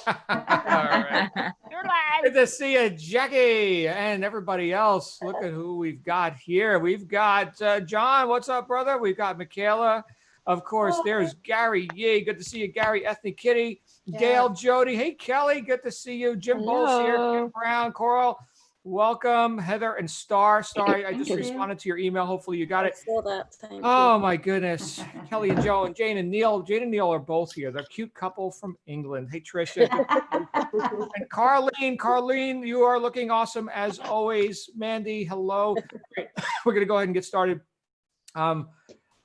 right. You're live. Good to see you, Jackie, and everybody else. Look at who we've got here. We've got John. What's up, brother? We've got Michaela. Of course, there's Gary Yee. Good to see you, Gary. Ethnic Kitty. Gail, Jody. Hey, Kelly. Good to see you. Jim Bowles here. Kim Hello. Brown. Coral. Welcome. Heather and Star. Star, I just responded to your email. Hopefully you got I it. saw that. Thank Oh you. my goodness. Kelly and Joe and Jane and Neil. Jane and Neil are both here. They're a cute couple from England. Hey Trisha. And Carlene. Carlene, you are looking awesome as always. Mandy, hello. Great. We're gonna go ahead and get started.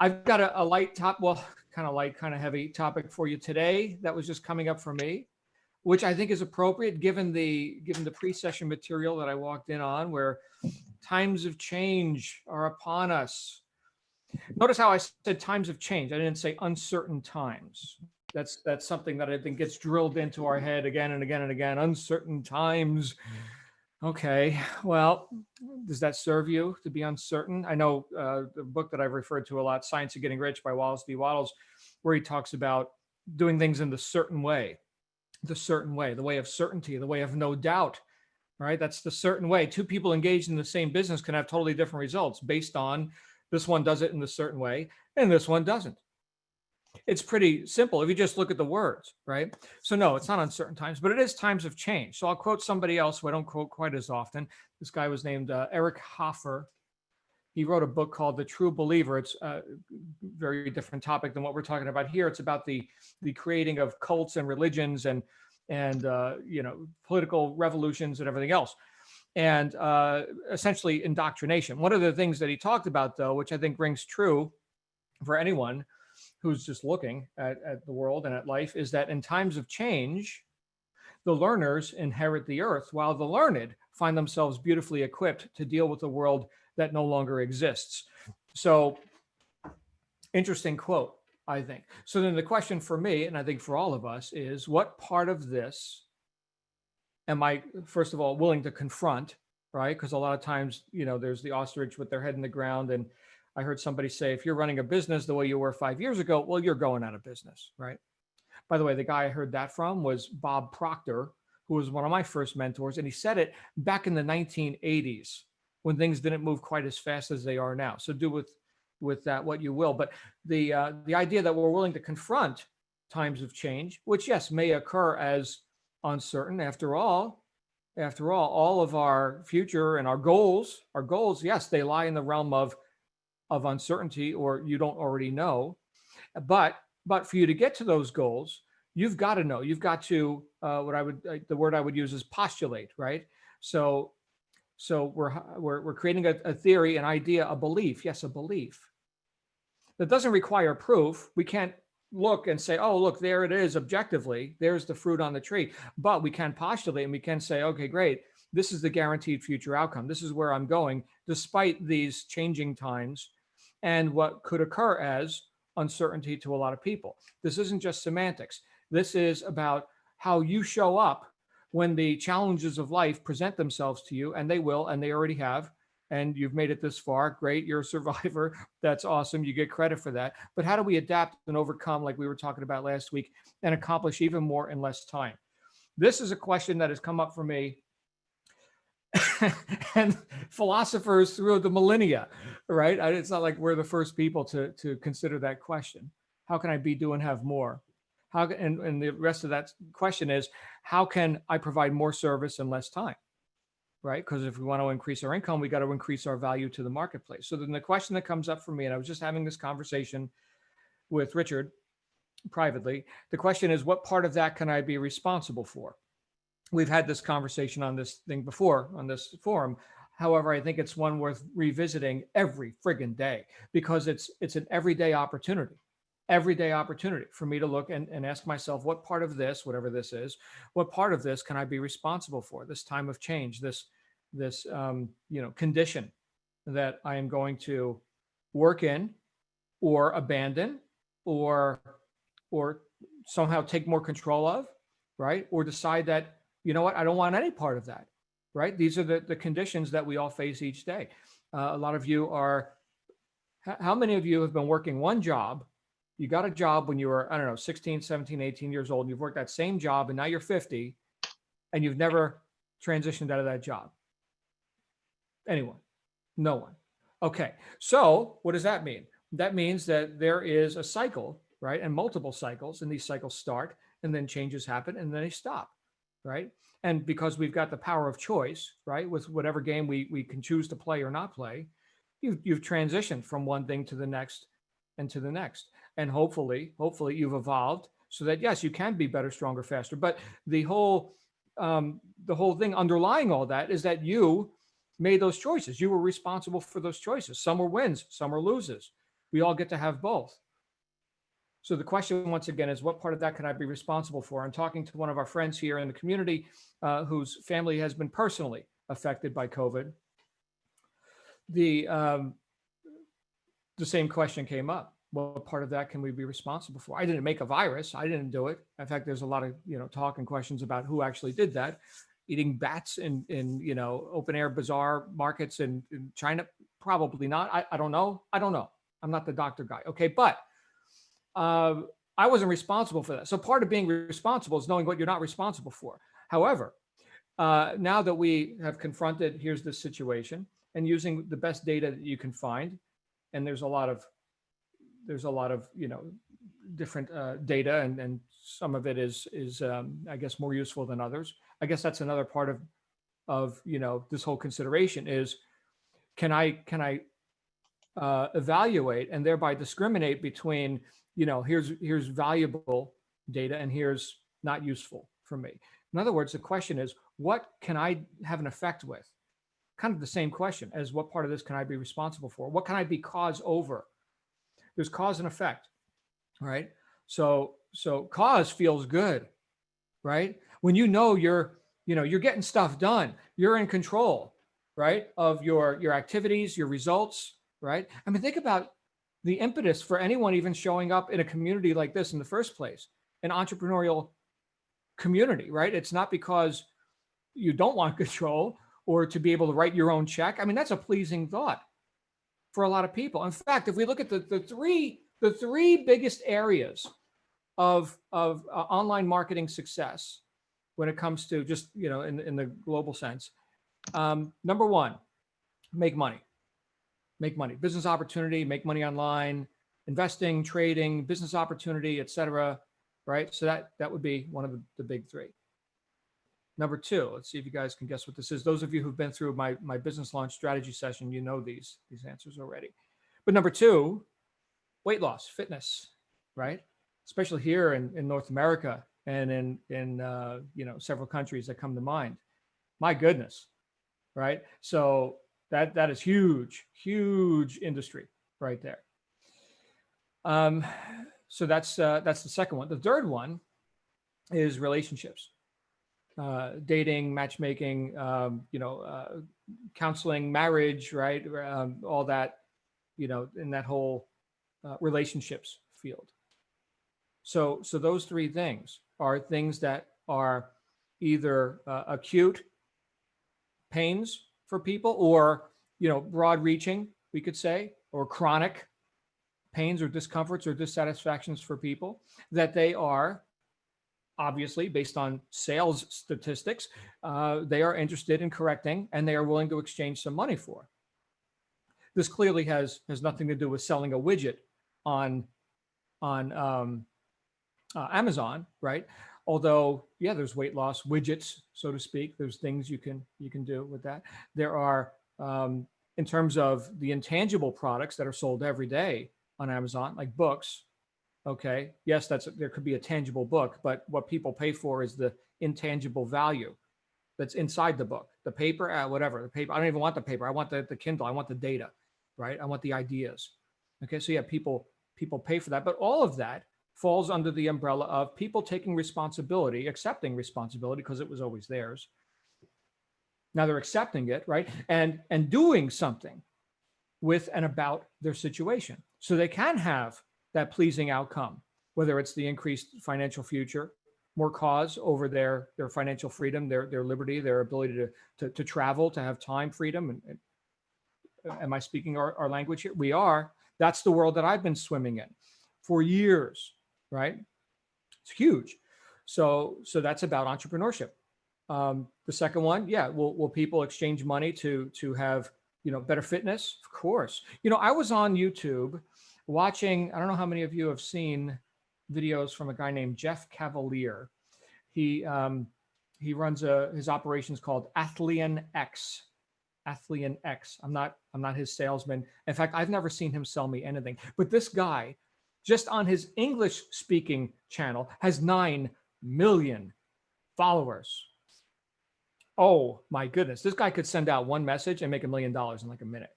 I've got a light top, well, kind of light, kind of heavy topic for you today that was just coming up for me, which I think is appropriate given the pre-session material that I walked in on, where times of change are upon us. Notice how I said times of change. I didn't say uncertain times. That's something that I think gets drilled into our head again and again and again. Uncertain times. Okay, well, does that serve you to be uncertain? I know the book that I've referred to a lot, Science of Getting Rich by Wallace D. Wattles, where he talks about doing things in the certain way, the way of certainty, the way of no doubt, right? That's the certain way. Two people engaged in the same business can have totally different results based on this one does it in a certain way and this one doesn't. It's pretty simple if you just look at the words, right? So no, it's not uncertain times, but it is times of change. So I'll quote somebody else who I don't quote quite as often. This guy was named Eric Hoffer. He wrote a book called The True Believer. It's a very different topic than what we're talking about here. It's about the creating of cults and religions and political revolutions and everything else, and essentially indoctrination. One of the things that he talked about, though, which I think rings true for anyone who's just looking at the world and at life, is that in times of change, the learners inherit the earth, while the learned find themselves beautifully equipped to deal with a world that no longer exists. So, interesting quote, I think. So then the question for me, and I think for all of us, is what part of this am I, first of all, willing to confront, right? Because a lot of times, there's the ostrich with their head in the ground. And I heard somebody say, if you're running a business the way you were 5 years ago, well, you're going out of business, right? By the way, the guy I heard that from was Bob Proctor, who was one of my first mentors. And he said it back in the 1980s when things didn't move quite as fast as they are now. So do with that what you will. But the idea that we're willing to confront times of change, which, yes, may occur as uncertain. After all, all of our future and our goals, yes, they lie in the realm of uncertainty, or you don't already know. But for you to get to those goals, you've got to know. You've got to the word I would use is postulate, right? So we're creating a theory, an idea, a belief. Yes, a belief that doesn't require proof. We can't look and say, oh, look, there it is objectively. There's the fruit on the tree. But we can postulate and we can say, okay, great. This is the guaranteed future outcome. This is where I'm going, despite these changing times and what could occur as uncertainty to a lot of people. This isn't just semantics. This is about how you show up when the challenges of life present themselves to you, and they will, and they already have. And you've made it this far. Great. You're a survivor. That's awesome. You get credit for that. But how do we adapt and overcome, like we were talking about last week, and accomplish even more in less time? This is a question that has come up for me and philosophers through the millennia, right? It's not like we're the first people to consider that question. How can I be, do, and have more? And the rest of that question is, how can I provide more service in less time? Right? Because if we want to increase our income, we got to increase our value to the marketplace. So then the question that comes up for me, and I was just having this conversation with Richard privately, the question is, what part of that can I be responsible for? We've had this conversation on this thing before on this forum. However, I think it's one worth revisiting every friggin' day, because it's an everyday opportunity for me to look and ask myself, what part of this, whatever this is, what part of this can I be responsible for? This time of change, this condition that I am going to work in, or abandon, or somehow take more control of, right? Or decide that, you know what, I don't want any part of that, right? These are the conditions that we all face each day. A lot of you are, how many of you have been working one job You got a job when you were, I don't know, 16, 17, 18 years old, and you've worked that same job, and now you're 50, and you've never transitioned out of that job. Anyone? No one. Okay. So what does that mean? That means that there is a cycle, right? And multiple cycles, and these cycles start, and then changes happen, and then they stop, right? And because we've got the power of choice, right, with whatever game we can choose to play or not play, you've transitioned from one thing to the next and to the next. And hopefully you've evolved so that yes, you can be better, stronger, faster. But the whole thing underlying all that is that you made those choices. You were responsible for those choices. Some were wins, some were loses. We all get to have both. So the question once again is, what part of that can I be responsible for? I'm talking to one of our friends here in the community whose family has been personally affected by COVID. The same question came up. What part of that can we be responsible for? I didn't make a virus. I didn't do it. In fact, there's a lot of talk and questions about who actually did that. Eating bats in open air bazaar markets in China, probably not. I don't know. I'm not the doctor guy. Okay, but I wasn't responsible for that. So part of being responsible is knowing what you're not responsible for. However, now that we have confronted, here's the situation, and using the best data that you can find, and there's a lot of different data, and some of it is I guess more useful than others. I guess that's another part of this whole consideration is, can I evaluate and thereby discriminate between here's valuable data and here's not useful for me. In other words, the question is, what can I have an effect with? Kind of the same question as, what part of this can I be responsible for? What can I be cause over? There's cause and effect, right? So cause feels good, right? When you're getting stuff done, you're in control, right, of your activities, your results, right? I mean, think about the impetus for anyone even showing up in a community like this in the first place, an entrepreneurial community, right? It's not because you don't want control or to be able to write your own check. I mean, that's a pleasing thought for a lot of people. In fact, if we look at the three biggest areas of online marketing success when it comes to just in the global sense, number one, make money, business opportunity, make money online, investing, trading, business opportunity, etc. Right? So that would be one of the big three. Number two, let's see if you guys can guess what this is. Those of you who've been through my business launch strategy session, you know these answers already. But number two, weight loss, fitness, right? Especially here in North America and in several countries that come to mind. My goodness, right? So that is huge industry right there. So that's the second one. The third one is relationships. Dating, matchmaking, counseling, marriage, right? All that, in that whole relationships field. So those three things are things that are either acute pains for people, or broad reaching, we could say, or chronic pains or discomforts or dissatisfactions for people, that they are obviously, based on sales statistics, they are interested in correcting, and they are willing to exchange some money for. This clearly has nothing to do with selling a widget on Amazon, right? Although, yeah, there's weight loss widgets, so to speak. There's things you can do with that. There are, in terms of the intangible products that are sold every day on Amazon, like books. Okay, yes, there could be a tangible book, but what people pay for is the intangible value that's inside the book, the paper, whatever, the paper. I don't even want the paper. I want the Kindle. I want the data, right? I want the ideas. Okay, so yeah, people pay for that, but all of that falls under the umbrella of people taking responsibility, accepting responsibility, because it was always theirs. Now they're accepting it, right? And doing something with and about their situation, so they can have that pleasing outcome, whether it's the increased financial future, more cause over their financial freedom, their liberty, their ability to travel, to have time freedom. And am I speaking our language here? We are. That's the world that I've been swimming in. for years, right? It's huge. So that's about entrepreneurship. The second one, yeah, will people exchange money to have, better fitness? Of course. I was on YouTube watching, I don't know how many of you have seen videos from a guy named Jeff Cavalier. He runs his operations called Athlean X. Athlean X. I'm not his salesman. In fact, I've never seen him sell me anything. But this guy, just on his English speaking channel, has 9 million followers. Oh my goodness. This guy could send out one message and make $1 million in like a minute.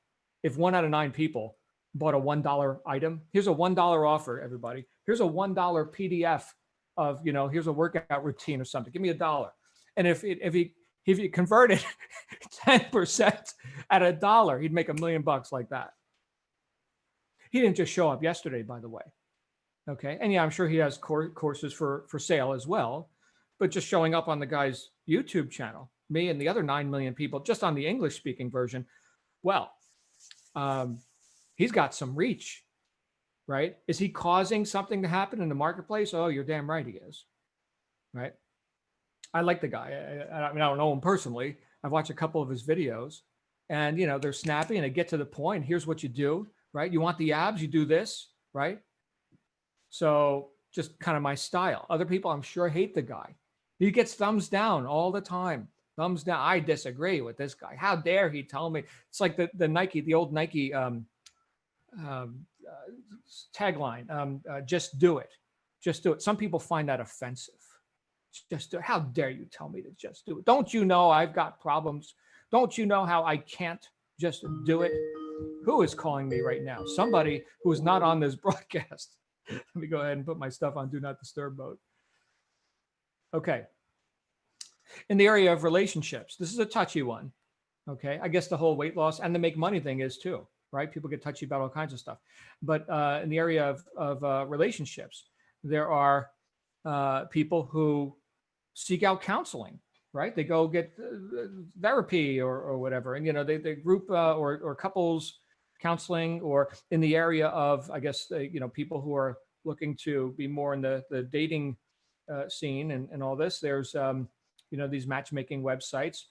If 1 out of 9 people bought a $1 item, here's a $1 offer, everybody. Here's a $1 PDF of, here's a workout routine or something. Give me $1. And if he converted 10% at $1, he'd make $1 million like that. He didn't just show up yesterday, by the way. Okay. And yeah, I'm sure he has courses for sale as well, but just showing up on the guy's YouTube channel, me and the other 9 million people just on the English speaking version. Well, he's got some reach, right? Is he causing something to happen in the marketplace? Oh, you're damn right he is, right? I like the guy. I mean, I don't know him personally. I've watched a couple of his videos and, they're snappy and they get to the point. Here's what you do, right? You want the abs, you do this, right? So just kind of my style. Other people, I'm sure, hate the guy. He gets thumbs down all the time. Thumbs down. I disagree with this guy. How dare he tell me? It's like the Nike, the old Nike tagline, just do it. Just do it. Some people find that offensive. Just do it. How dare you tell me to just do it? Don't you know I've got problems? Don't you know how I can't just do it? Who is calling me right now? Somebody who is not on this broadcast. Let me go ahead and put my stuff on do not disturb mode. Okay. In the area of relationships, this is a touchy one. Okay. I guess the whole weight loss and the make money thing is too, right? People get touchy about all kinds of stuff. But in the area of relationships, there are people who seek out counseling, right? They go get therapy or whatever. And, they group or couples counseling, or in the area of, I guess, people who are looking to be more in the dating scene and all this. There's, these matchmaking websites.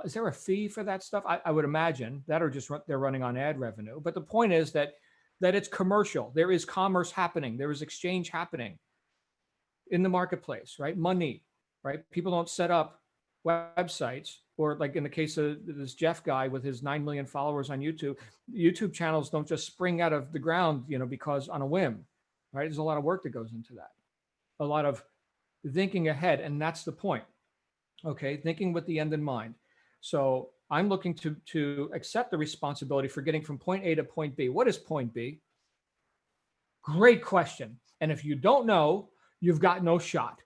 Is there a fee for that stuff? I would imagine that, or just they're running on ad revenue. But the point is that it's commercial. There is commerce happening. There is exchange happening in the marketplace, right? Money, right? People don't set up websites, or like in the case of this Jeff guy with his 9 million followers on YouTube, YouTube channels don't just spring out of the ground, because on a whim, right? There's a lot of work that goes into that, a lot of thinking ahead. And that's the point. Okay. Thinking with the end in mind. So I'm looking to accept the responsibility for getting from point A to point B. What is point B? Great question. And if you don't know, you've got no shot.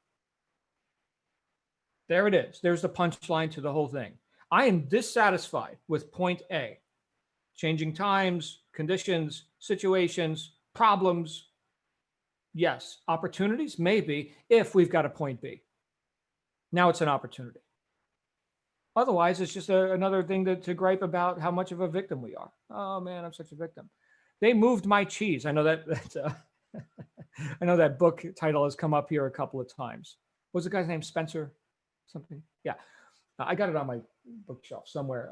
There it is. There's the punchline to the whole thing. I am dissatisfied with point A. Changing times, conditions, situations, problems. Yes. Opportunities? Maybe, if we've got a point B. Now it's an opportunity. Otherwise, it's just another thing to gripe about how much of a victim we are. Oh man, I'm such a victim. They moved my cheese. I know that I know that book title has come up here a couple of times. What was the guy's name? Spencer something? Yeah. I got it on my bookshelf somewhere.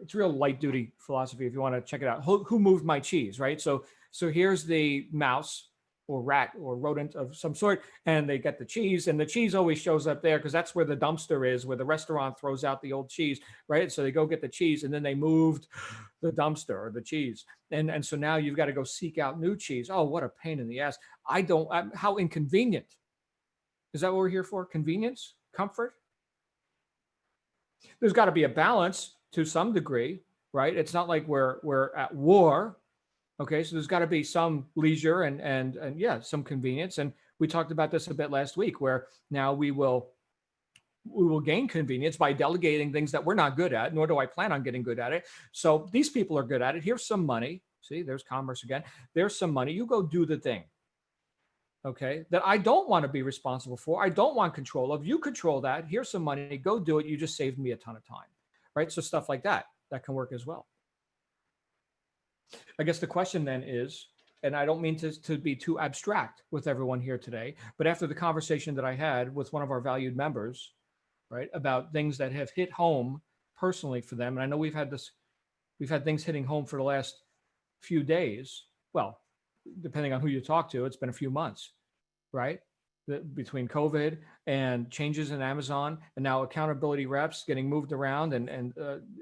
It's real light duty philosophy if you want to check it out. Who moved my cheese, right? So here's the mouse or rat or rodent of some sort, and they get the cheese, and the cheese always shows up there because that's where the dumpster is, where the restaurant throws out the old cheese, right? So they go get the cheese, and then they moved the dumpster or the cheese. And so now you've got to go seek out new cheese. Oh, what a pain in the ass. How inconvenient. Is that what we're here for? Convenience? Comfort? There's got to be a balance to some degree, right? It's not like we're at war. Okay, so there's got to be some leisure and yeah, some convenience. And we talked about this a bit last week, where now we will gain convenience by delegating things that we're not good at, nor do I plan on getting good at it. So these people are good at it. Here's some money. See, there's commerce again. There's some money. You go do the thing. Okay, that I don't want to be responsible for. I don't want control of. You control that. Here's some money. Go do it. You just saved me a ton of time, right? So stuff like that can work as well. I guess the question then is, and I don't mean to be too abstract with everyone here today, but after the conversation that I had with one of our valued members, right, about things that have hit home personally for them, and I know we've had things hitting home for the last few days. Well, depending on who you talk to, it's been a few months, right? Between COVID and changes in Amazon, and now accountability reps getting moved around, and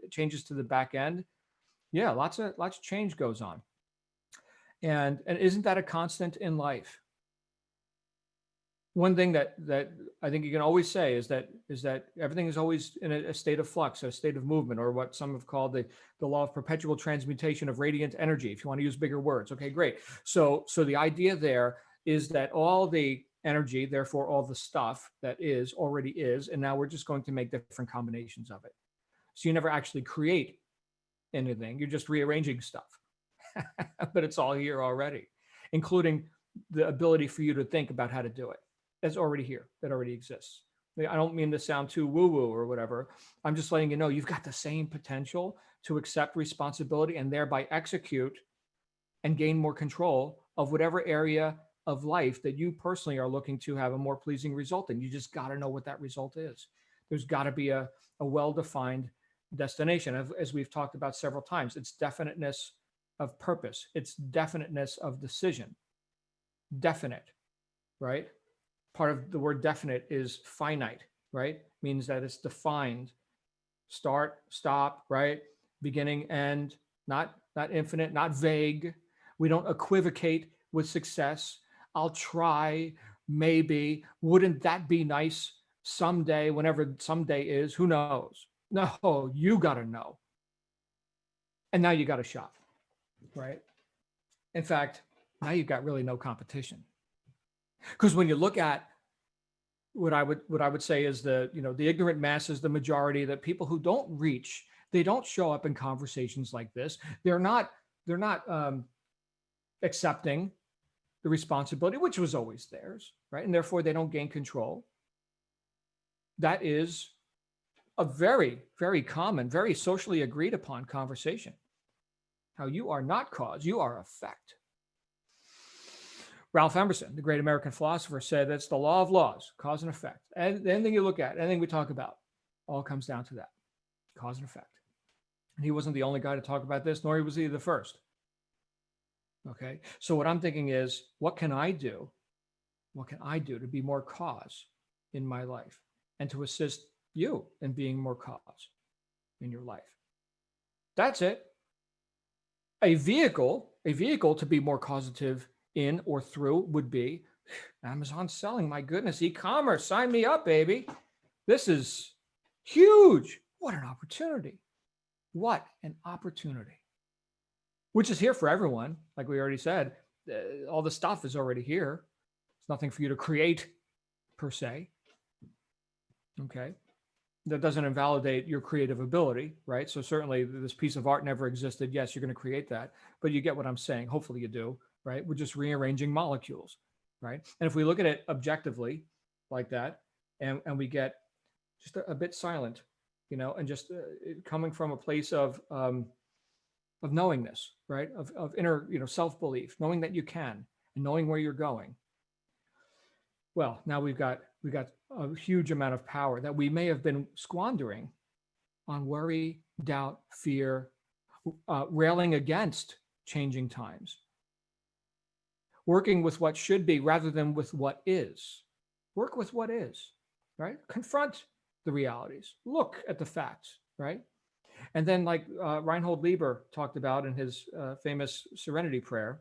changes to the back end. Yeah, lots of change goes on. And isn't that a constant in life? One thing that I think you can always say is that everything is always in a state of flux, a state of movement, or what some have called the law of perpetual transmutation of radiant energy, if you want to use bigger words. Okay, great. So the idea there is that all the energy, therefore all the stuff that is already is, and now we're just going to make different combinations of it. So you never actually create anything, you're just rearranging stuff. But it's all here already, including the ability for you to think about how to do it. That's already here, that already exists. I don't mean to sound too woo-woo or whatever. I'm just letting you know you've got the same potential to accept responsibility and thereby execute and gain more control of whatever area of life that you personally are looking to have a more pleasing result in. You just got to know what that result is. There's got to be a well-defined destination. As we've talked about several times, it's definiteness of purpose. It's definiteness of decision. Definite, right? Part of the word definite is finite, right? Means that it's defined. Start, stop, right? Beginning, end, not infinite, not vague. We don't equivocate with success. I'll try, maybe. Wouldn't that be nice someday, whenever someday is? Who knows? No, you got to know. And now you got to shop, right? In fact, now you've got really no competition. Because when you look at what I would say is the ignorant masses, the majority, that people who don't reach, they don't show up in conversations like this. They're not accepting the responsibility, which was always theirs, right? And therefore they don't gain control. That is a very, very common, very socially agreed upon conversation. How you are not cause, you are effect. Ralph Emerson, the great American philosopher, said that's the law of laws, cause and effect. And anything you look at, anything we talk about, all comes down to that, cause and effect. And he wasn't the only guy to talk about this, nor was he the first. Okay, so what I'm thinking is, what can I do? What can I do to be more cause in my life and to assist you in being more cause in your life? That's it. A vehicle to be more causative in or through would be Amazon selling. My goodness, e-commerce, sign me up, baby. This is huge. What an opportunity. What an opportunity. Which is here for everyone. Like we already said, all the stuff is already here. It's nothing for you to create per se. Okay. That doesn't invalidate your creative ability, right? So certainly this piece of art never existed. Yes, you're going to create that, but you get what I'm saying. Hopefully you do, right? We're just rearranging molecules, right? And if we look at it objectively like that, and we get just a bit silent, and just coming from a place of knowingness, right? Of inner, self-belief, knowing that you can and knowing where you're going. Well, now we got a huge amount of power that we may have been squandering on worry, doubt, fear, railing against changing times, working with what should be rather than with what is. Work with what is, right? Confront the realities. Look at the facts, right? And then, like Reinhold Lieber talked about in his famous serenity prayer,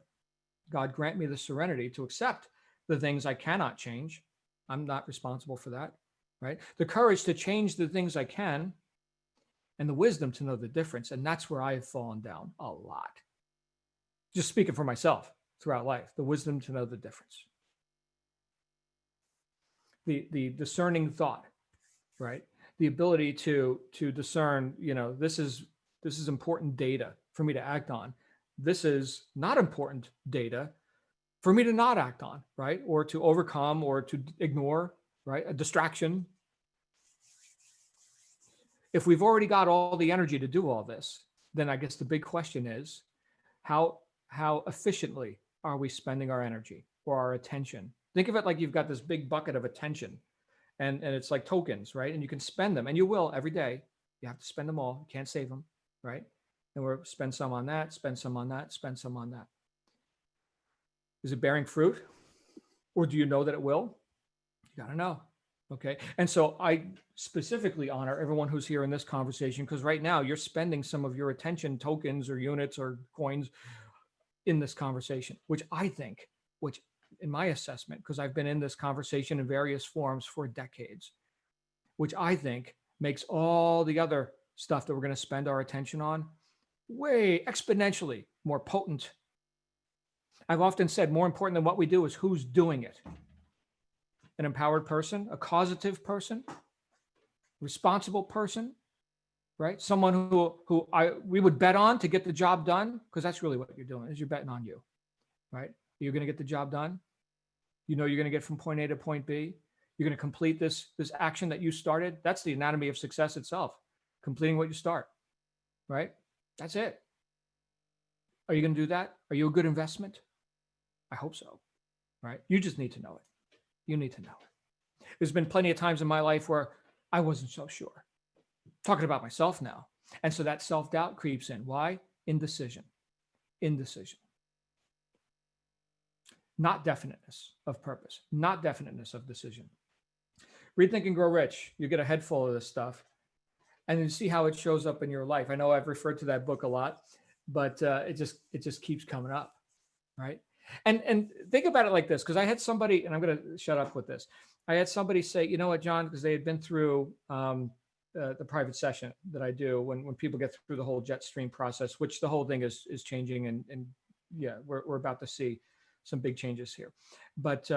God grant me the serenity to accept the things I cannot change. I'm not responsible for that, right? The courage to change the things I can, and the wisdom to know the difference. And that's where I've fallen down a lot. Just speaking for myself throughout life, the wisdom to know the difference. The discerning thought, right? The ability to discern, this is important data for me to act on. This is not important data for me to not act on, right? Or to overcome or to ignore, right? A distraction. If we've already got all the energy to do all this, then I guess the big question is how efficiently are we spending our energy or our attention? Think of it like you've got this big bucket of attention, and it's like tokens, right? And you can spend them, and you will every day. You have to spend them all. You can't save them, right? And we're spend some on that, spend some on that, spend some on that. Is it bearing fruit? Or do you know that it will? You got to know. Okay. And so I specifically honor everyone who's here in this conversation, because right now you're spending some of your attention, tokens or units or coins, in this conversation, which I think, which in my assessment, because I've been in this conversation in various forms for decades, which I think makes all the other stuff that we're going to spend our attention on way exponentially more potent. I've often said more important than what we do is who's doing it. An empowered person, a causative person, responsible person, right? Someone who we would bet on to get the job done, because that's really what you're doing, is you're betting on you, right? You're going to get the job done. You know you're going to get from point A to point B. You're going to complete this action that you started. That's the anatomy of success itself, completing what you start, right? That's it. Are you going to do that? Are you a good investment? I hope so, right? You just need to know it. You need to know it. There's been plenty of times in my life where I wasn't so sure. Talking about myself now. And so that self-doubt creeps in. Why? Indecision. Indecision. Not definiteness of purpose, not definiteness of decision. Read Think and Grow Rich. You get a head full of this stuff and then see how it shows up in your life. I know I've referred to that book a lot, but it just keeps coming up, right? And think about it like this, because I had somebody, and I'm going to shut up with this. I had somebody say, you know what, John, because they had been through the private session that I do when people get through the whole Jetstream process, which the whole thing is changing, and yeah, we're about to see some big changes here, but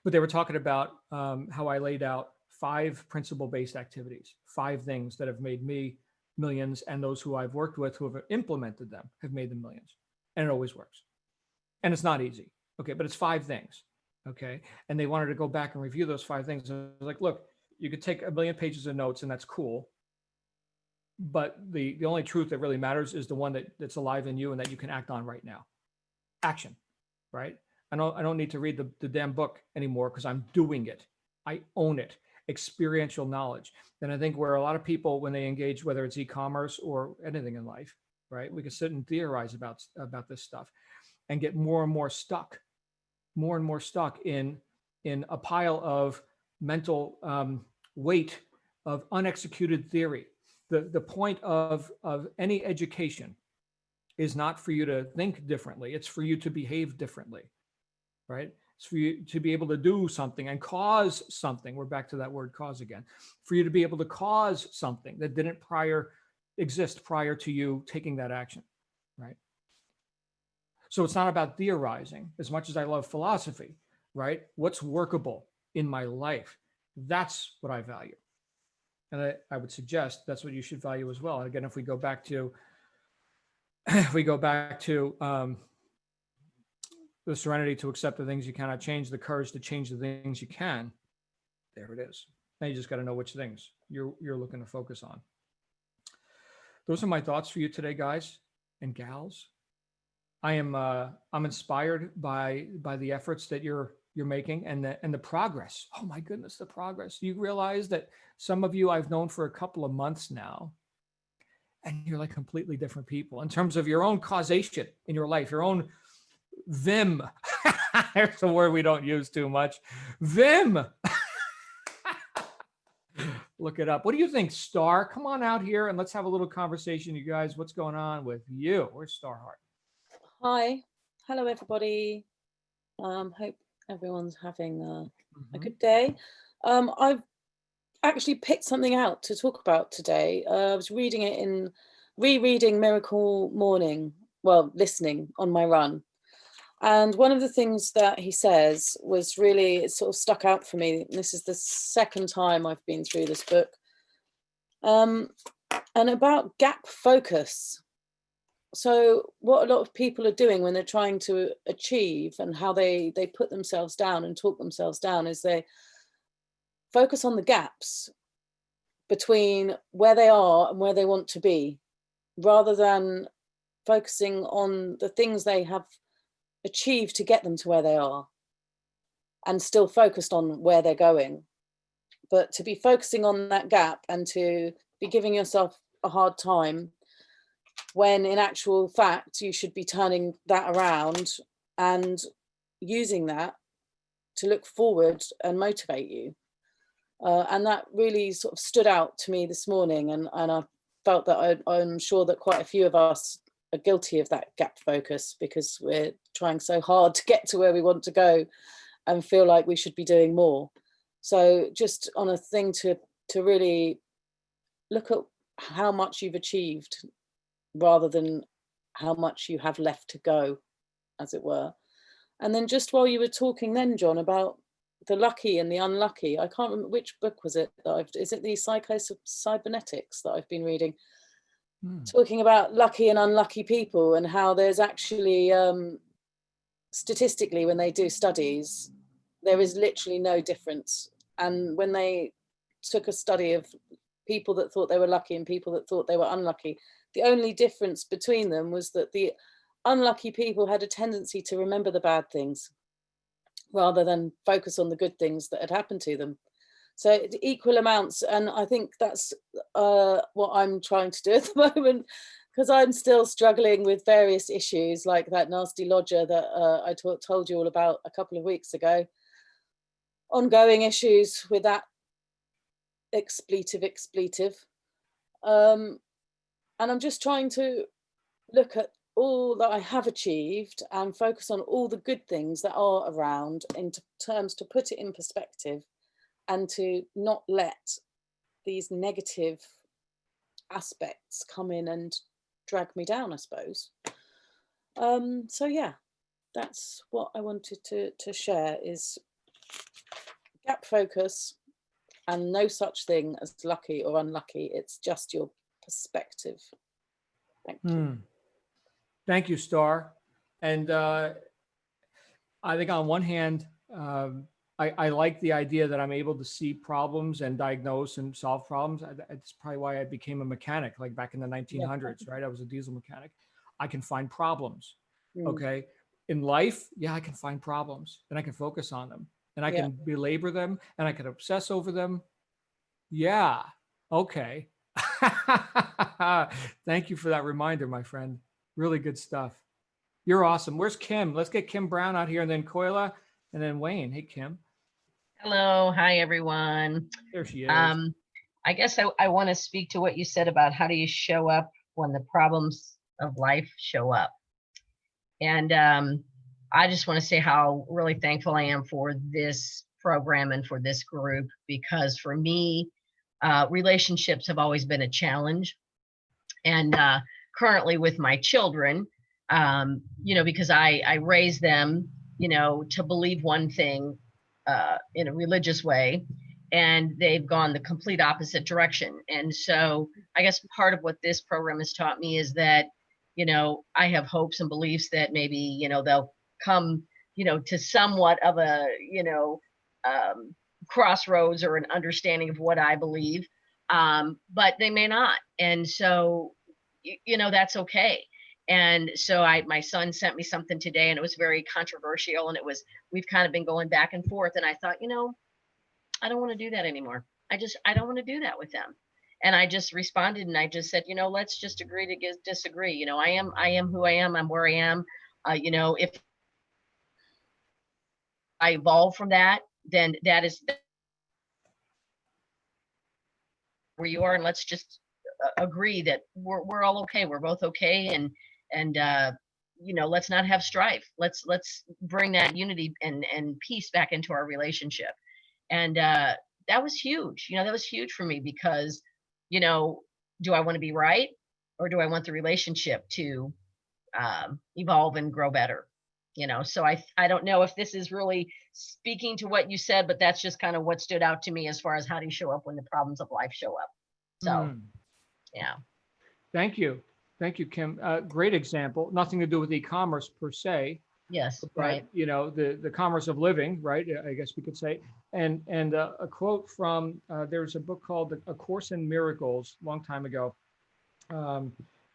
they were talking about how I laid out 5 principle-based activities, 5 things that have made me millions, and those who I've worked with who have implemented them have made them millions, and it always works. And it's not easy, okay, but it's 5 things, okay? And they wanted to go back and review those 5 things. And I was like, look, you could take 1 million pages of notes, and that's cool, but the only truth that really matters is the one that's alive in you and that you can act on right now. Action, right? I don't need to read the damn book anymore because I'm doing it. I own it. Experiential knowledge. And I think where a lot of people, when they engage, whether it's e-commerce or anything in life, right? We can sit and theorize about this stuff and get more and more stuck in a pile of mental weight of unexecuted theory. The point of any education is not for you to think differently. It's for you to behave differently, right? It's for you to be able to do something and cause something. We're back to that word cause again. For you to be able to cause something that didn't exist prior to you taking that action, right? So it's not about theorizing as much as I love philosophy, right? What's workable in my life? That's what I value. And I would suggest that's what you should value as well. And again, if we go back to the serenity to accept the things you cannot change, the courage to change the things you can, there it is. Now you just got to know which things you're looking to focus on. Those are my thoughts for you today, guys and gals. I'm inspired by the efforts that you're making and the progress. Oh my goodness, the progress. You realize that some of you I've known for a couple of months now, and you're like completely different people in terms of your own causation in your life, your own vim. There's a word we don't use too much. Vim. Look it up. What do you think, Star? Come on out here and let's have a little conversation, you guys. What's going on with you? Where's Starheart? Hi. Hello, everybody. Hope everyone's having a good day. I've actually picked something out to talk about today. I was rereading Miracle Morning, listening on my run. And one of the things that he says was really, it sort of stuck out for me. This is the second time I've been through this book. And about gap focus. So what a lot of people are doing when they're trying to achieve, and how they put themselves down and talk themselves down, is they focus on the gaps between where they are and where they want to be, rather than focusing on the things they have achieved to get them to where they are, and still focused on where they're going. But to be focusing on that gap and to be giving yourself a hard time, when in actual fact you should be turning that around and using that to look forward and motivate you. And that really sort of stood out to me this morning, and I felt that I'm sure that quite a few of us are guilty of that gap focus, because we're trying so hard to get to where we want to go and feel like we should be doing more. So just on a thing to really look at how much you've achieved rather than how much you have left to go, as it were. And then just while you were talking then, John, about the lucky and the unlucky, I can't remember which book was it that is it the Cybernetics that I've been reading, talking about lucky and unlucky people, and how there's actually statistically, when they do studies, there is literally no difference. And when they took a study of people that thought they were lucky and people that thought they were unlucky, the only difference between them was that the unlucky people had a tendency to remember the bad things rather than focus on the good things that had happened to them. So equal amounts. And I think that's what I'm trying to do at the moment, because I'm still struggling with various issues like that nasty lodger that I told you all about a couple of weeks ago. Ongoing issues with that expletive. And I'm just trying to look at all that I have achieved and focus on all the good things that are around in terms to put it in perspective, and to not let these negative aspects come in and drag me down, I suppose. So yeah, that's what I wanted to share, is gap focus, and no such thing as lucky or unlucky. It's just your perspective. Thank you. Thank you, Star. And I think on one hand, I like the idea that I'm able to see problems and diagnose and solve problems. That's probably why I became a mechanic, like back in the 1900s, right? I was a diesel mechanic. I can find problems. Okay. In life, yeah, I can find problems and I can focus on them, and I can belabor them, and I can obsess over them. Yeah. Okay. Thank you for that reminder, my friend. Really good stuff. You're awesome. Where's Kim? Let's get Kim Brown out here, and then Koila, and then Wayne. Hey, Kim. Hello. Hi, everyone. There she is. I guess I want to speak to what you said about how do you show up when the problems of life show up. And I just want to say how really thankful I am for this program and for this group, because for me, relationships have always been a challenge. And currently with my children, because I raise them, to believe one thing in a religious way, and they've gone the complete opposite direction. And so I guess part of what this program has taught me is that, I have hopes and beliefs that maybe, they'll come, to somewhat of a, crossroads or an understanding of what I believe, but they may not. And so, that's okay. And so my son sent me something today, and it was very controversial, and we've kind of been going back and forth. And I thought, I don't want to do that anymore. I don't want to do that with them. And I just responded, and I just said, let's just agree to disagree. I am who I am. I'm where I am. If I evolve from that, then that is where you are. And let's just agree that we're all okay. We're both okay. And let's not have strife. Let's bring that unity and peace back into our relationship. And that was huge. That was huge for me, because, do I want to be right, or do I want the relationship to evolve and grow better? So I don't know if this is really speaking to what you said, but that's just kind of what stood out to me as far as how do you show up when the problems of life show up. So, yeah. Thank you. Thank you, Kim. Great example. Nothing to do with e-commerce per se. Yes, but, right. The commerce of living, right? I guess we could say. And a quote from, there's a book called A Course in Miracles, a long time ago.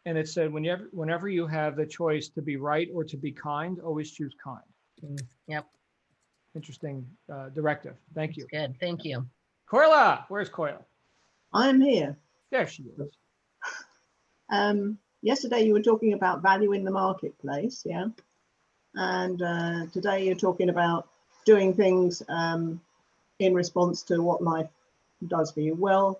and it said, whenever you have the choice to be right or to be kind, always choose kind. Yep. Interesting directive. Thank you. Good. Thank you. Koila, where's Koila? I'm here. There she is. Yesterday you were talking about value in the marketplace, yeah? And today you're talking about doing things in response to what life does for you. Well,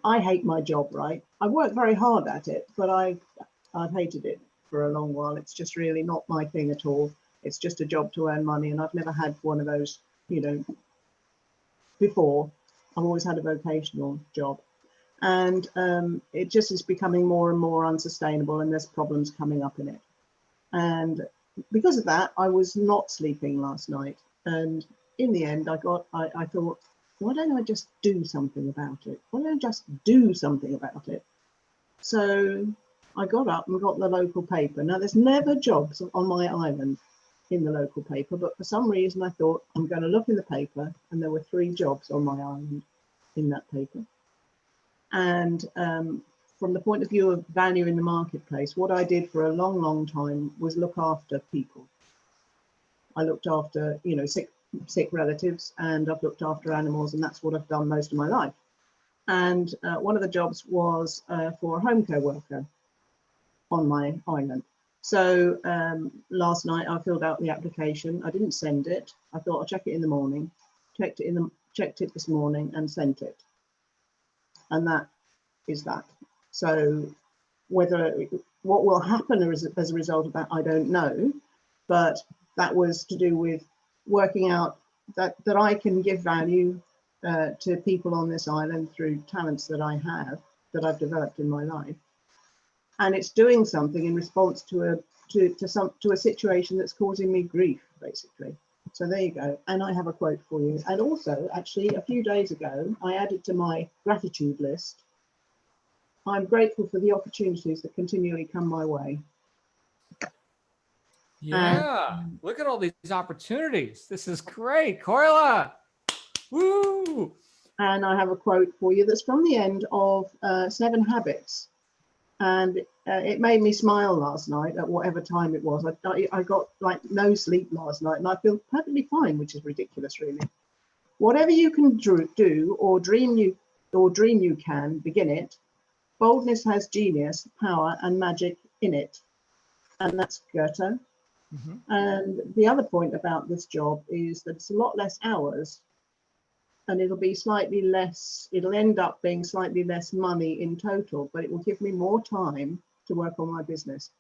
I hate my job, right? I work very hard at it, but I've hated it for a long while. It's just really not my thing at all. It's just a job to earn money, and I've never had one of those, you know, before. I've always had a vocational job. And it just is becoming more and more unsustainable, and there's problems coming up in it. And because of that, I was not sleeping last night. And in the end, I thought, why don't I just do something about it? Why don't I just do something about it? So I got up and got the local paper. Now, there's never jobs on my island in the local paper, but for some reason I thought I'm going to look in the paper, and there were 3 jobs on my island in that paper. And from the point of view of value in the marketplace, what I did for a long, long time was look after people. I looked after, you know, sick relatives, and I've looked after animals, and that's what I've done most of my life. And one of the jobs was for a home care worker on my island. So last night I filled out the application. I didn't send it. I thought I'll check it in the morning. Checked it this morning and sent it. And that is that. So what will happen as a result of that, I don't know. But that was to do with working out that I can give value to people on this island through talents that I have, that I've developed in my life. And it's doing something in response to a situation that's causing me grief, basically. So there you go. And I have a quote for you. And also, actually, a few days ago, I added to my gratitude list, I'm grateful for the opportunities that continually come my way. Yeah, look at all these opportunities. This is great, Koila. Woo! And I have a quote for you that's from the end of 7 Habits. And it made me smile last night at whatever time it was. I got like no sleep last night, and I feel perfectly fine, which is ridiculous, really. Whatever you can do or dream you can, begin it. Boldness has genius, power, and magic in it. And that's Goethe. Mm-hmm. And the other point about this job is that it's a lot less hours, and it'll end up being slightly less money in total, but it will give me more time to work on my business.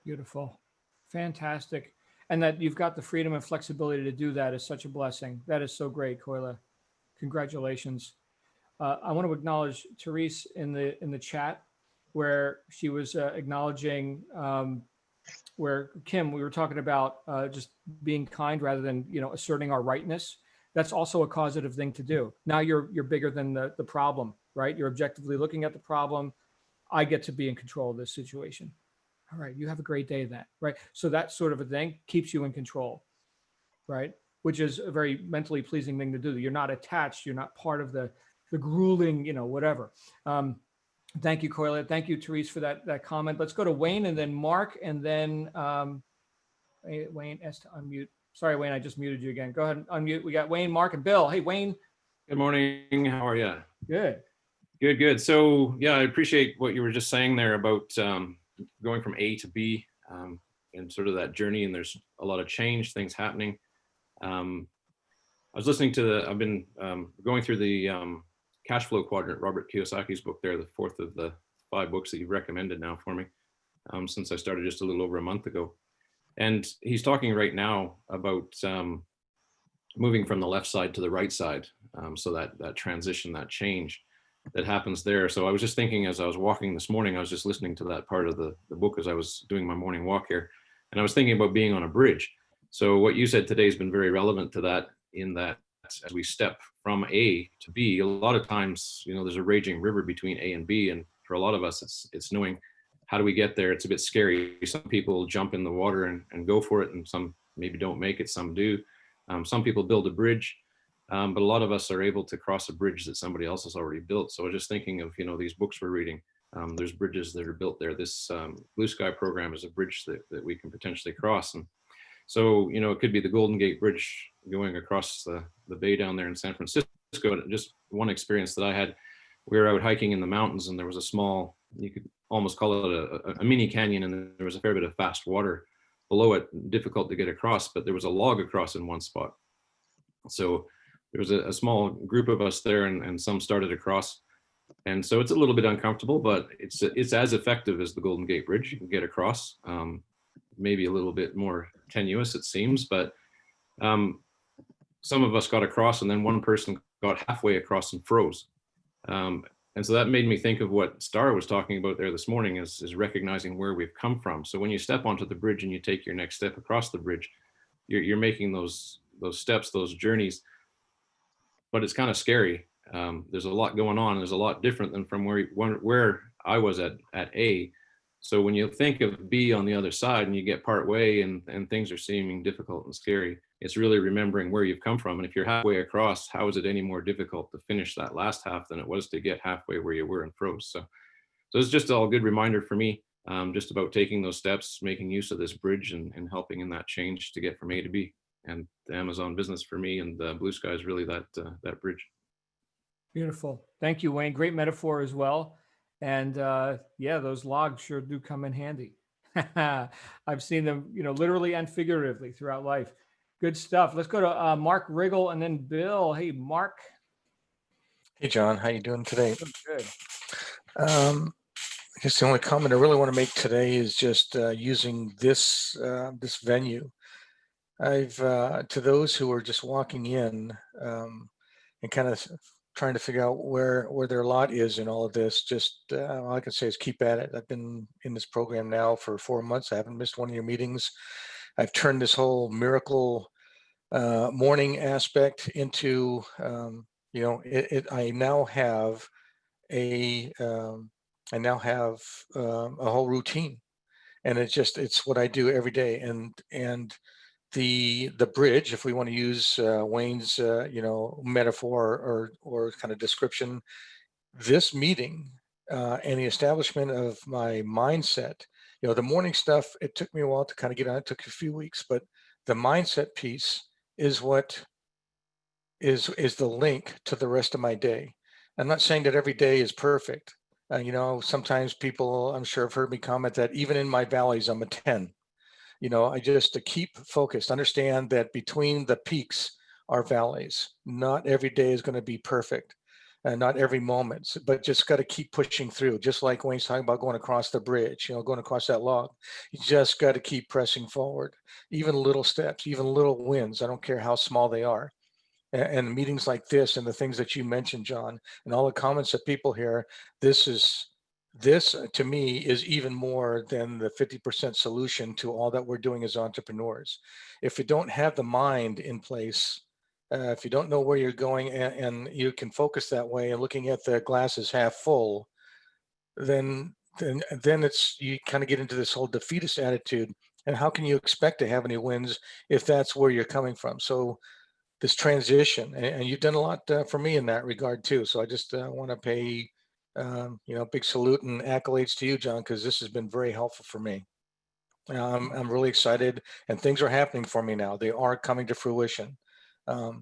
Beautiful. Fantastic. And that you've got the freedom and flexibility to do that is such a blessing. That is so great, Koila. Congratulations. I want to acknowledge Therese in the chat, where she was acknowledging where Kim, we were talking about just being kind rather than, you know, asserting our rightness. That's also a causative thing to do. Now you're bigger than the problem, right? You're objectively looking at the problem. I get to be in control of this situation. All right, you have a great day then, right? So that sort of a thing keeps you in control, right? Which is a very mentally pleasing thing to do. You're not attached. You're not part of the grueling, you know, whatever. Thank you, Koila. Thank you, Therese, for that comment. Let's go to Wayne and then Mark and then Wayne S to unmute. Sorry, Wayne, I just muted you again. Go ahead and unmute. We got Wayne, Mark, and Bill. Hey, Wayne. Good morning. How are you? Good. Good. So yeah, I appreciate what you were just saying there about going from A to B and sort of that journey. And there's a lot of change, things happening. I was listening to I've been going through the Cash Flow Quadrant, Robert Kiyosaki's book there, the 4th of the 5 books that you've recommended now for me since I started just a little over a month ago. And he's talking right now about moving from the left side to the right side. So that transition, that change that happens there. So I was just thinking as I was walking this morning, I was just listening to that part of the book as I was doing my morning walk here. And I was thinking about being on a bridge. So what you said today has been very relevant to that, in that as we step from A to B, a lot of times, you know, there's a raging river between A and B. And for a lot of us, it's knowing, how do we get there? It's a bit scary. Some people jump in the water and go for it, and some maybe don't make it, some do. Some people build a bridge, but a lot of us are able to cross a bridge that somebody else has already built. So I was just thinking of, you know, these books we're reading. There's bridges that are built there. This Blue Sky program is a bridge that we can potentially cross. And so, you know, it could be the Golden Gate Bridge going across the bay down there in San Francisco. Just one experience that I had, we were out hiking in the mountains, and there was a small, you could almost call it a mini canyon, and there was a fair bit of fast water below it, difficult to get across, but there was a log across in one spot. So there was a small group of us there, and some started across. And so it's a little bit uncomfortable, but it's as effective as the Golden Gate Bridge. You can get across, maybe a little bit more tenuous, it seems, but some of us got across, and then one person got halfway across and froze. And so that made me think of what Star was talking about there this morning, is recognizing where we've come from. So when you step onto the bridge and you take your next step across the bridge, you're making those steps, those journeys, but it's kind of scary. There's a lot going on. There's a lot different than from where I was at A. So when you think of B on the other side and you get part way and things are seeming difficult and scary, it's really remembering where you've come from. And if you're halfway across, how is it any more difficult to finish that last half than it was to get halfway where you were and froze? So it's just all a good reminder for me, just about taking those steps, making use of this bridge, and helping in that change to get from A to B. And the Amazon business for me and the Blue Sky is really that bridge. Beautiful. Thank you, Wayne. Great metaphor as well. And yeah, those logs sure do come in handy. I've seen them, you know, literally and figuratively throughout life. Good stuff. Let's go to Mark Riggle and then Bill. Hey, Mark. Hey, John. How you doing today? Good. I guess the only comment I really want to make today is just using this this venue. I've to those who are just walking in and kind of trying to figure out where their lot is in all of this, just all I can say is keep at it. I've been in this program now for 4 months. I haven't missed one of your meetings. I've turned this whole miracle morning aspect into, you know, I now have a whole routine, and it's what I do every day. And the bridge, if we want to use Wayne's you know, metaphor or kind of description, this meeting and the establishment of my mindset, you know, the morning stuff, it took me a while to kind of get on. It took a few weeks, but the mindset piece is what is the link to the rest of my day. I'm not saying that every day is perfect. You know, sometimes people, I'm sure, have heard me comment that even in my valleys, I'm a 10. You know, I just to keep focused, understand that between the peaks are valleys. Not every day is going to be perfect, and not every moment, but just got to keep pushing through. Just like Wayne's talking about going across the bridge, you know, going across that log. You just got to keep pressing forward, even little steps, even little wins. I don't care how small they are. And meetings like this and the things that you mentioned, John, and all the comments that people hear, this to me is even more than the 50% solution to all that we're doing as entrepreneurs. If you don't have the mind in place, if you don't know where you're going and you can focus that way and looking at the glass as half full, then it's, you kind of get into this whole defeatist attitude. And how can you expect to have any wins if that's where you're coming from? So this transition, and you've done a lot for me in that regard too. So I just want to pay, you know, big salute and accolades to you, John, because this has been very helpful for me. I'm really excited, and things are happening for me now. They are coming to fruition.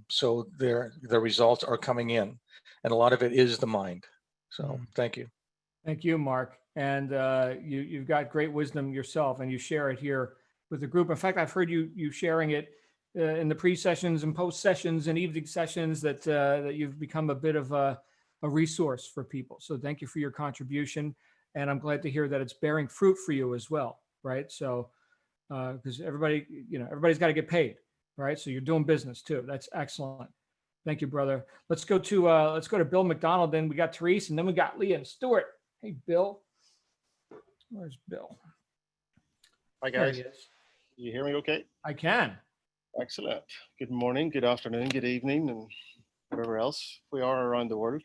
So the results are coming in, and a lot of it is the mind. So thank you. Thank you, Mark. And you've got great wisdom yourself, and you share it here with the group. In fact, I've heard you sharing it in the pre-sessions and post-sessions and evening sessions that you've become a bit of a resource for people. So thank you for your contribution. And I'm glad to hear that it's bearing fruit for you as well, right? So, because everybody's got to get paid, right? So you're doing business too. That's excellent. Thank you, brother. Let's go to Bill McDonald. Then we got Therese, and then we got Leah and Stuart. Hey, Bill. Where's Bill? Hi, There guys. he is. You hear me okay? I can. Excellent. Good morning, good afternoon, good evening, and whatever else we are around the world.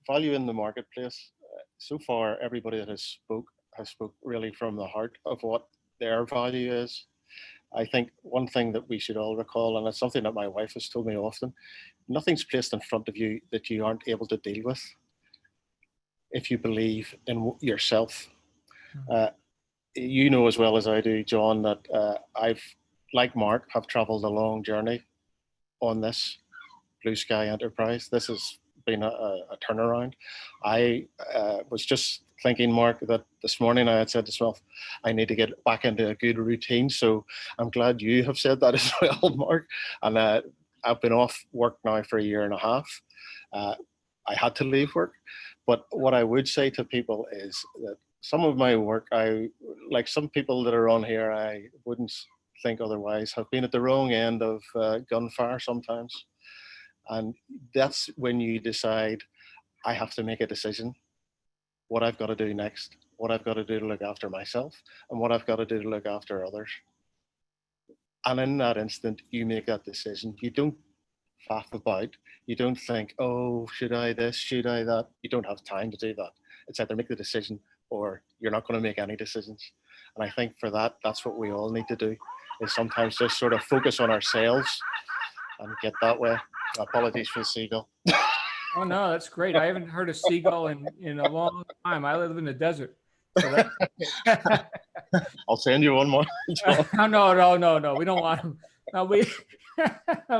Value in the marketplace. So far, everybody that has spoke really from the heart of what their value is. I think one thing that we should all recall, and it's something that my wife has told me often, nothing's placed in front of you that you aren't able to deal with. if you believe in yourself. Mhm. You know as well as I do, John, that I've, like Mark, have traveled a long journey on this Blue Sky enterprise. This has been a turnaround. I was just thinking, Mark, that this morning I had said to myself, I need to get back into a good routine. So I'm glad you have said that as well, Mark. And I've been off work now for a year and a half. I had to leave work. But what I would say to people is that some of my work, like some people that are on here, I wouldn't think otherwise, have been at the wrong end of gunfire sometimes. And that's when you decide, I have to make a decision, what I've got to do next, what I've got to do to look after myself, and what I've got to do to look after others. And in that instant, you make that decision. You don't faff about. You don't think, oh, should I this, should I that? You don't have time to do that. It's either make the decision or you're not going to make any decisions. And I think for that, that's what we all need to do, is sometimes just sort of focus on ourselves and get that way. Apologies for the seagull. Oh no, that's great. I haven't heard a seagull in a long time. I live in the desert. So that's I'll send you one more. no. We don't want them. No, we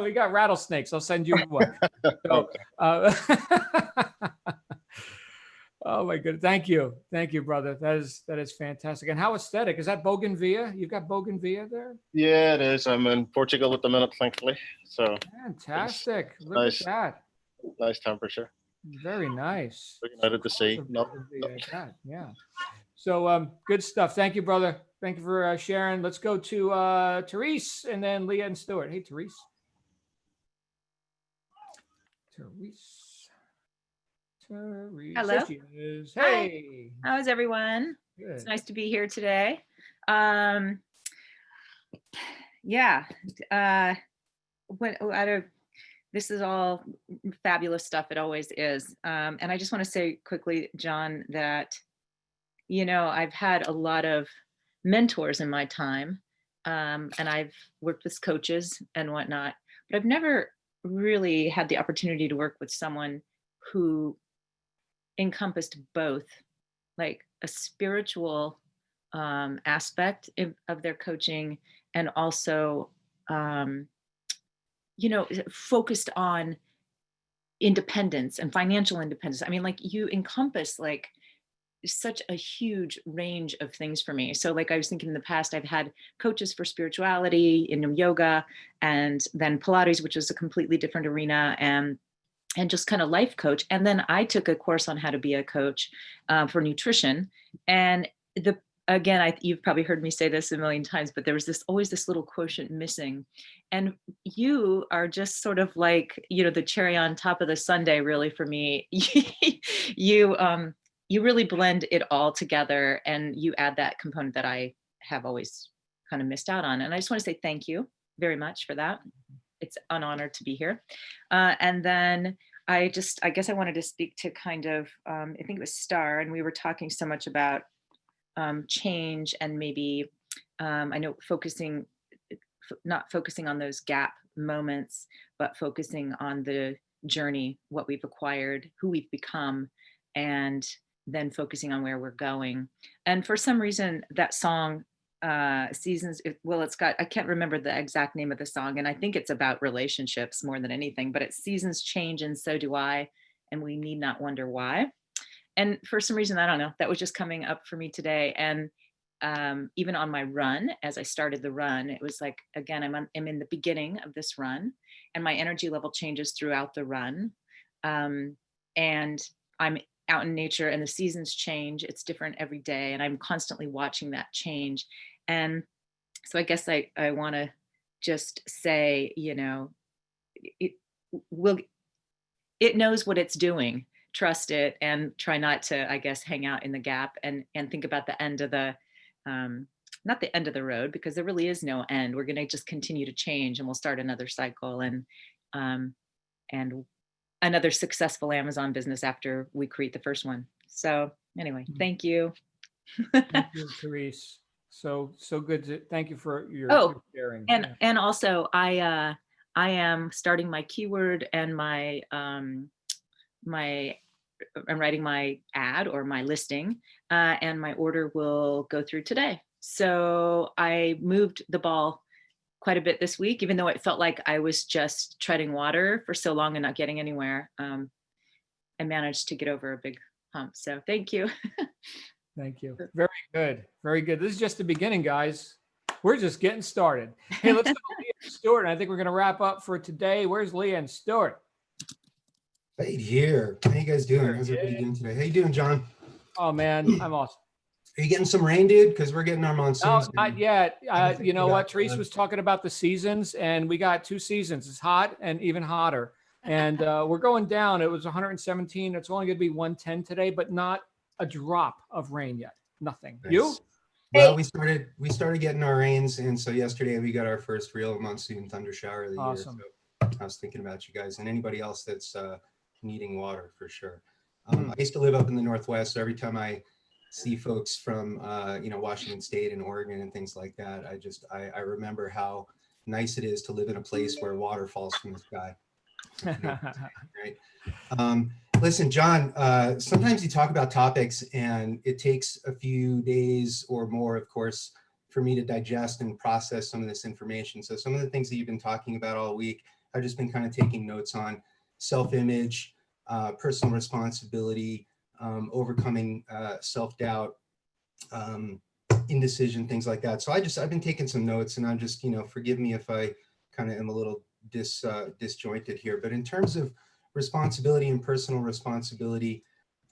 we got rattlesnakes. I'll send you one. So, oh my goodness. Thank you, brother. That is fantastic. And how aesthetic is that? Bougainvillea? You've got Bougainvillea there? Yeah, it is. I'm in Portugal at the minute, thankfully. So Fantastic. Look nice. at that. Nice temperature. Very nice. Looking out at the sea. Yeah. So good stuff. Thank you, brother. Thank you for sharing. Let's go to Therese and then Leah and Stuart. Hey, Therese. Therese. Hello. There she is. Hey. Hi. How's everyone? Good. It's nice to be here today. This is all fabulous stuff. It always is. And I just want to say quickly, John, that, I've had a lot of mentors in my time, and I've worked with coaches and whatnot, but I've never really had the opportunity to work with someone who encompassed both, like a spiritual aspect of their coaching, and also focused on independence and financial independence. I mean, like, you encompass like such a huge range of things for me. So like I was thinking in the past, I've had coaches for spirituality, in yoga, and then Pilates, which is a completely different arena, and just kind of life coach. And then I took a course on how to be a coach for nutrition. And you've probably heard me say this a million times, but there was always this little quotient missing. And you are just sort of like, the cherry on top of the sundae, really, for me. You really blend it all together, and you add that component that I have always kind of missed out on. And I just want to say thank you very much for that. It's an honor to be here. And then I guess I wanted to speak to kind of, I think it was Star, and we were talking so much about change, and maybe I know not focusing on those gap moments, but focusing on the journey, what we've acquired, who we've become, and then focusing on where we're going. And for some reason, that song, Seasons, I can't remember the exact name of the song, and I think it's about relationships more than anything, but it's seasons change and so do I, and we need not wonder why. And for some reason, I don't know, that was just coming up for me today. And even on my run, as I started the run, it was like, again, I'm in the beginning of this run, and my energy level changes throughout the run. And I'm out in nature, and the seasons change. It's different every day, and I'm constantly watching that change. And so I guess I want to just say, it knows what it's doing. Trust it, and try not to, I guess, hang out in the gap, and think about the end of the, not the end of the road, because there really is no end. We're going to just continue to change, and we'll start another cycle, and another successful Amazon business after we create the first one. So anyway, thank you. Thank you, Therese. So good. Thank you for your sharing. And also I am starting my keyword and my my I'm writing my ad or my listing, and my order will go through today. So I moved the ball quite a bit this week, even though it felt like I was just treading water for so long and not getting anywhere. I managed to get over a big hump. So thank you. Thank you. Very good. Very good. This is just the beginning, guys. We're just getting started. Hey, let's go to Leah and Stuart. I think we're going to wrap up for today. Where's Leah and Stuart? Right here. How you guys doing? How's everybody doing today? How you doing, John? Oh, man, I'm awesome. Are you getting some rain, dude? Because we're getting our No, monsoons. not yet. I think You know we what? got, Therese was talking about the seasons, and we got 2 seasons. It's hot and even hotter. And we're going down. It was 117. It's only going to be 110 today, but not a drop of rain yet. Nothing. Nice. You? Well, we started getting our rains, and so yesterday we got our first real monsoon thunder shower of the Awesome. year. So I was thinking about you guys and anybody else that's needing water for sure. I used to live up in the Northwest, so every time I see folks from Washington State and Oregon and things like that, I remember how nice it is to live in a place where water falls from the sky. Right. Listen, John, sometimes you talk about topics and it takes a few days or more, of course, for me to digest and process some of this information. So some of the things that you've been talking about all week, I've just been kind of taking notes on: self-image, personal responsibility, overcoming self-doubt, indecision, things like that. So I've been taking some notes, and I'm just, forgive me if I kind of am a little disjointed here. But in terms of responsibility and personal responsibility,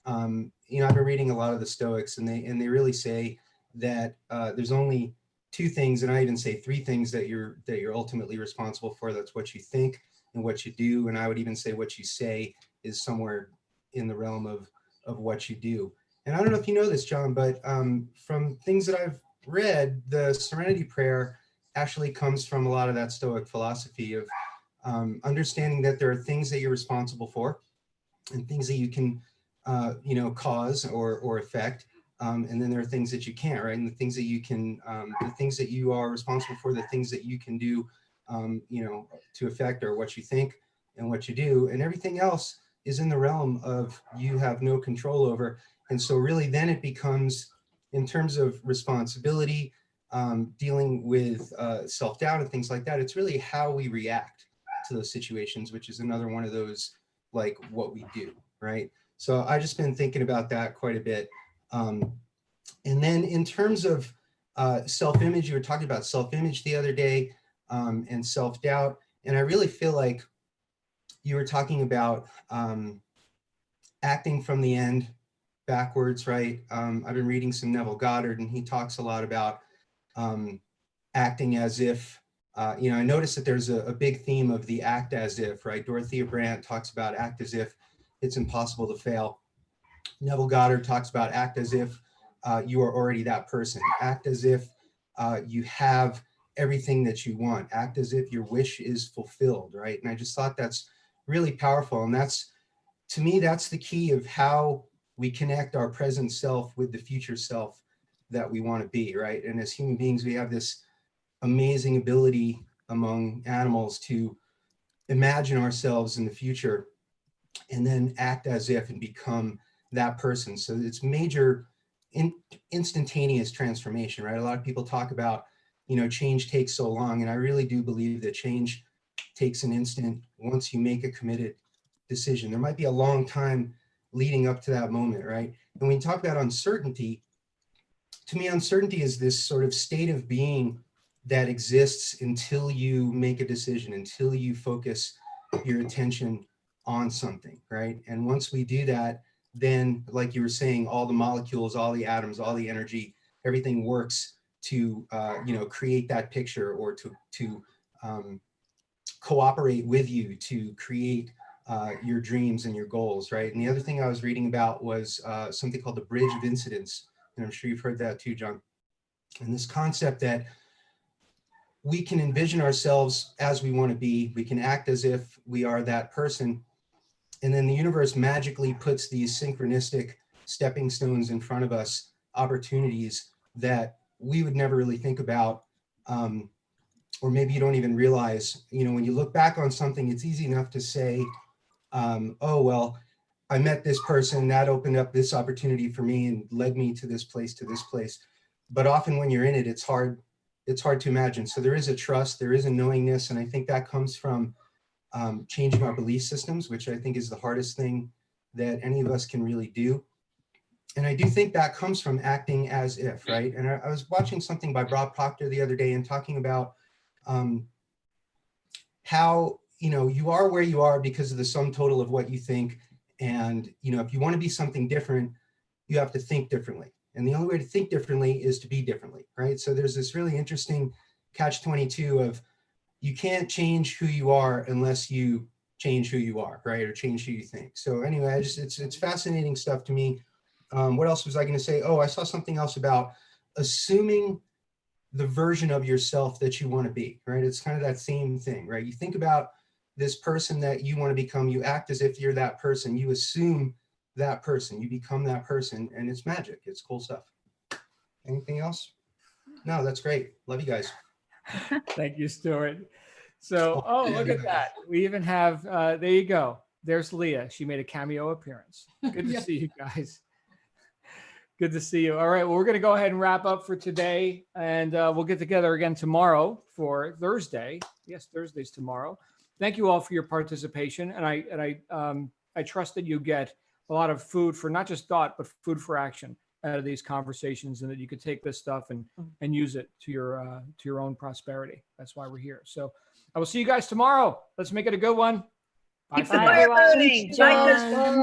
I've been reading a lot of the Stoics, and they really say that there's only 2 things, and I even say 3 things that you're ultimately responsible for. That's what you think and what you do, and I would even say what you say is somewhere in the realm of what you do. And I don't know if you know this, John, but from things that I've read, the Serenity Prayer actually comes from a lot of that Stoic philosophy of understanding that there are things that you're responsible for and things that you can, cause or affect. And then there are things that you can't, right? And the things that you can, the things that you are responsible for, the things that you can do, to affect are what you think and what you do. And everything else is in the realm of you have no control over. And so really then it becomes, in terms of responsibility, dealing with self-doubt and things like that, it's really how we react to those situations, which is another one of those, like what we do, right? So I just been thinking about that quite a bit. And then in terms of self-image, you were talking about self-image the other day, and self-doubt. And I really feel like you were talking about acting from the end backwards, right? I've been reading some Neville Goddard, and he talks a lot about acting as if, I noticed that there's a big theme of the act as if, right? Dorothea Brandt talks about act as if it's impossible to fail. Neville Goddard talks about act as if you are already that person. Act as if you have everything that you want. Act as if your wish is fulfilled, right? And I just thought that's really powerful. And that's, to me, that's the key of how we connect our present self with the future self that we want to be, right? And as human beings, we have this amazing ability among animals to imagine ourselves in the future and then act as if and become that person. So it's major instantaneous transformation, right? A lot of people talk about, change takes so long. And I really do believe that change takes an instant once you make a committed decision. There might be a long time leading up to that moment, right? And when you talk about uncertainty, to me, uncertainty is this sort of state of being that exists until you make a decision, until you focus your attention on something, right? And once we do that, then, like you were saying, all the molecules, all the atoms, all the energy, everything works to, create that picture, or to cooperate with you to create your dreams and your goals, right? And the other thing I was reading about was something called the bridge of incidence. And I'm sure you've heard that too, John. And this concept that we can envision ourselves as we want to be, we can act as if we are that person, and then the universe magically puts these synchronistic stepping stones in front of us, opportunities that we would never really think about, or maybe you don't even realize. When you look back on something, it's easy enough to say, oh, well, I met this person that opened up this opportunity for me and led me to this place, but often when you're in it, it's hard to imagine. So there is a trust, there is a knowingness, and I think that comes from changing our belief systems, which I think is the hardest thing that any of us can really do. And I do think that comes from acting as if, right? And I was watching something by Bob Proctor the other day and talking about how, you are where you are because of the sum total of what you think. And, if you want to be something different, you have to think differently. And the only way to think differently is to be differently, right? So there's this really interesting catch-22 of you can't change who you are unless you change who you are, right? Or change who you think. So anyway, it's fascinating stuff to me. What else was I going to say? Oh, I saw something else about assuming the version of yourself that you want to be, right? It's kind of that same thing, right? You think about this person that you want to become, you act as if you're that person, you assume that person, you become that person, and it's magic. It's cool stuff. Anything else? No, that's great. Love you guys. Thank you, Stuart. So, oh, look at that. We even have, there you go. There's Leah. She made a cameo appearance. Good to see you guys. Good to see you. All right. Well, we're going to go ahead and wrap up for today, and we'll get together again tomorrow for Thursday. Yes, Thursday's tomorrow. Thank you all for your participation. And I trust that you get a lot of food for not just thought, but food for action out of these conversations, and that you could take this stuff and use it to your own prosperity. That's why we're here. So I will see you guys tomorrow. Let's make it a good one. Bye Keep for the now. fire burning. Bye, Bye. Justin.